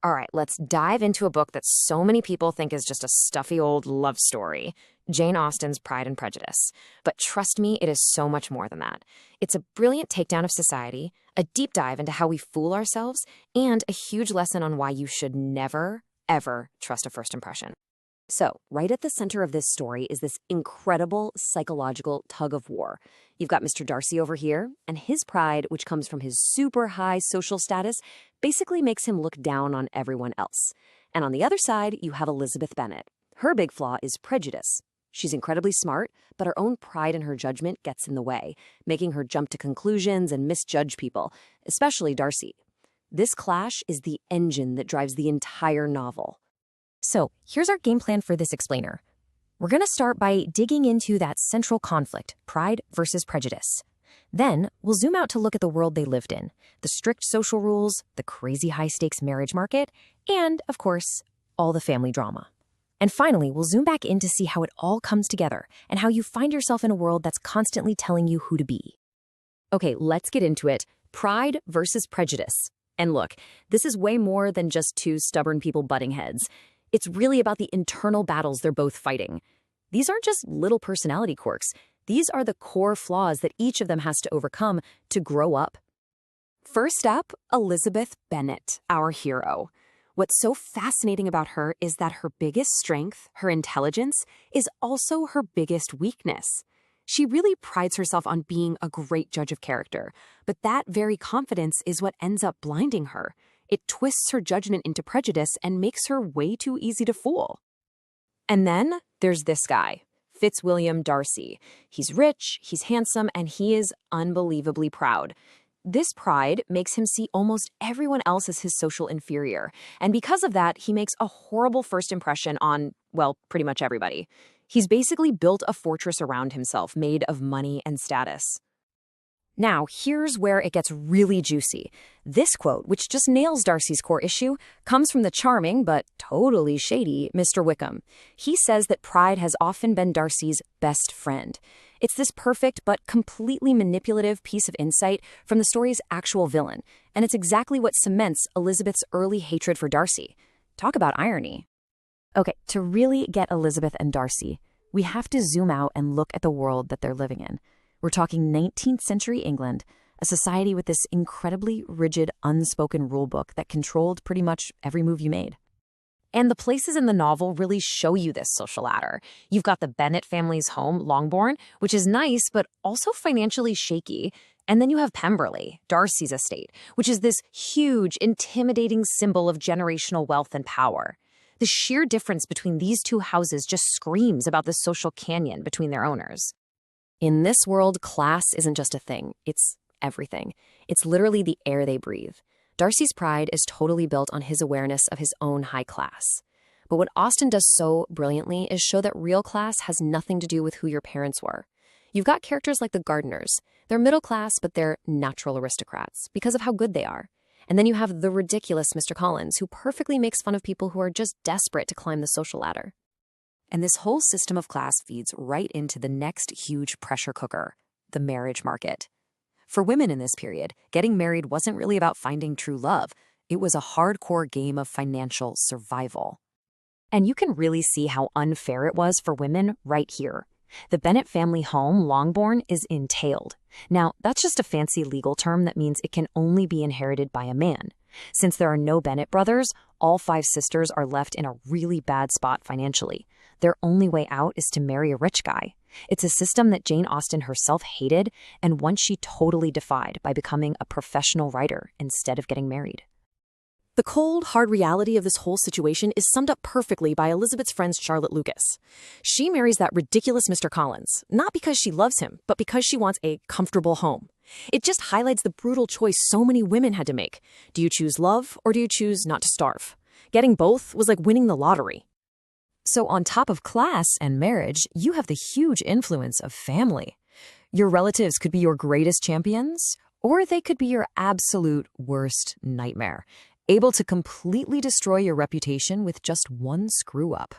All right, let's dive into a book that so many people think is just a stuffy old love story, Jane Austen's Pride and Prejudice. But trust me, it is so much more than that. It's a brilliant takedown of society, a deep dive into how we fool ourselves, and a huge lesson on why you should never, ever trust a first impression. So, right at the center of this story is this incredible psychological tug of war. You've got Mr. Darcy over here, and his pride, which comes from his super high social status, basically makes him look down on everyone else. And on the other side, you have Elizabeth Bennet. Her big flaw is prejudice. She's incredibly smart, but her own pride in her judgment gets in the way, making her jump to conclusions and misjudge people, especially Darcy. This clash is the engine that drives the entire novel. So, here's our game plan for this explainer. We're going to start by digging into that central conflict, pride versus prejudice. Then, we'll zoom out to look at the world they lived in, the strict social rules, the crazy high-stakes marriage market, and, of course, all the family drama. And finally, we'll zoom back in to see how it all comes together and how you find yourself in a world that's constantly telling you who to be. Okay, let's get into it. Pride versus prejudice. And look, this is way more than just two stubborn people butting heads. It's really about the internal battles they're both fighting. These aren't just little personality quirks. These are the core flaws that each of them has to overcome to grow up. First up, Elizabeth Bennet, our hero. What's so fascinating about her is that her biggest strength, her intelligence, is also her biggest weakness. She really prides herself on being a great judge of character, but that very confidence is what ends up blinding her. It twists her judgment into prejudice and makes her way too easy to fool. And then there's this guy, Fitzwilliam Darcy. He's rich, he's handsome, and he is unbelievably proud. This pride makes him see almost everyone else as his social inferior, and because of that, he makes a horrible first impression on, well, pretty much everybody. He's basically built a fortress around himself made of money and status. Now, here's where it gets really juicy. This quote, which just nails Darcy's core issue, comes from the charming but totally shady Mr. Wickham. He says that pride has often been Darcy's best friend. It's this perfect but completely manipulative piece of insight from the story's actual villain, and it's exactly what cements Elizabeth's early hatred for Darcy. Talk about irony. Okay, to really get Elizabeth and Darcy, we have to zoom out and look at the world that they're living in. We're talking 19th century England, a society with this incredibly rigid, unspoken rulebook that controlled pretty much every move you made. And the places in the novel really show you this social ladder. You've got the Bennet family's home, Longbourn, which is nice, but also financially shaky. And then you have Pemberley, Darcy's estate, which is this huge, intimidating symbol of generational wealth and power. The sheer difference between these two houses just screams about the social canyon between their owners. In this world, class isn't just a thing, it's everything. It's literally the air they breathe. Darcy's pride is totally built on his awareness of his own high class. But what Austen does so brilliantly is show that real class has nothing to do with who your parents were. You've got characters like the Gardiners. They're middle class, but they're natural aristocrats because of how good they are. And then you have the ridiculous Mr. Collins, who perfectly makes fun of people who are just desperate to climb the social ladder. And this whole system of class feeds right into the next huge pressure cooker, the marriage market. For women in this period, getting married wasn't really about finding true love. It was a hardcore game of financial survival. And you can really see how unfair it was for women right here. The Bennet family home, Longbourn, is entailed. Now, that's just a fancy legal term that means it can only be inherited by a man. Since there are no Bennet brothers, all 5 sisters are left in a really bad spot financially. Their only way out is to marry a rich guy. It's a system that Jane Austen herself hated and one she totally defied by becoming a professional writer instead of getting married. The cold, hard reality of this whole situation is summed up perfectly by Elizabeth's friend Charlotte Lucas. She marries that ridiculous Mr. Collins, not because she loves him, but because she wants a comfortable home. It just highlights the brutal choice so many women had to make. Do you choose love or do you choose not to starve? Getting both was like winning the lottery. So on top of class and marriage, you have the huge influence of family. Your relatives could be your greatest champions, or they could be your absolute worst nightmare, able to completely destroy your reputation with just one screw-up.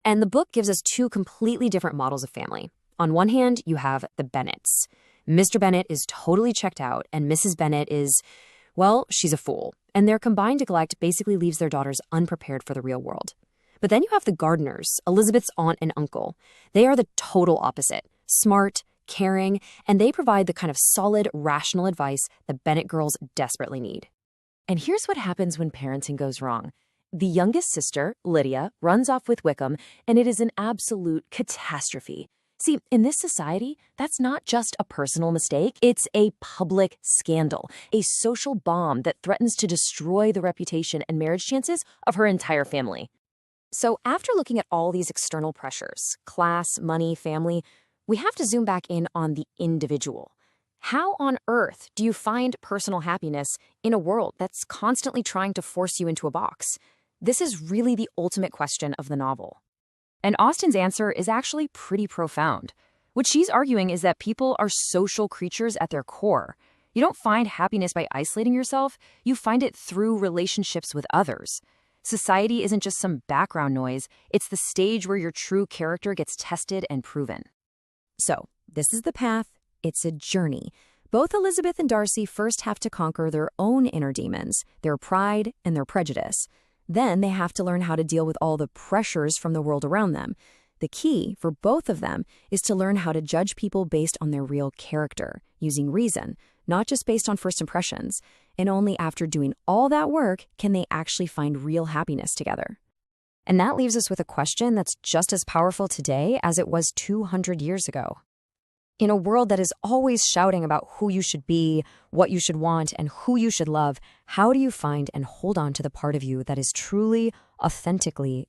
And the book gives us 2 completely different models of family. On one hand, you have the Bennets. Mr. Bennet is totally checked out, and Mrs. Bennet is, Well, she's a fool, and their combined neglect basically leaves their daughters unprepared for the real world. But then you have the Gardners, Elizabeth's aunt and uncle. They are the total opposite. Smart, caring, and they provide the kind of solid, rational advice the Bennet girls desperately need. And here's what happens when parenting goes wrong. The youngest sister, Lydia, runs off with Wickham, and it is an absolute catastrophe. See, in this society, that's not just a personal mistake, it's a public scandal, a social bomb that threatens to destroy the reputation and marriage chances of her entire family. So after looking at all these external pressures, class, money, family, we have to zoom back in on the individual. How on earth do you find personal happiness in a world that's constantly trying to force you into a box? This is really the ultimate question of the novel. And Austen's answer is actually pretty profound. What she's arguing is that people are social creatures at their core. You don't find happiness by isolating yourself, you find it through relationships with others. Society isn't just some background noise, it's the stage where your true character gets tested and proven. So, this is the path. It's a journey. Both Elizabeth and Darcy first have to conquer their own inner demons, their pride and their prejudice. Then they have to learn how to deal with all the pressures from the world around them. The key for both of them is to learn how to judge people based on their real character, using reason, not just based on first impressions. And only after doing all that work can they actually find real happiness together. And that leaves us with a question that's just as powerful today as it was 200 years ago. In a world that is always shouting about who you should be, what you should want, and who you should love, how do you find and hold on to the part of you that is truly, authentically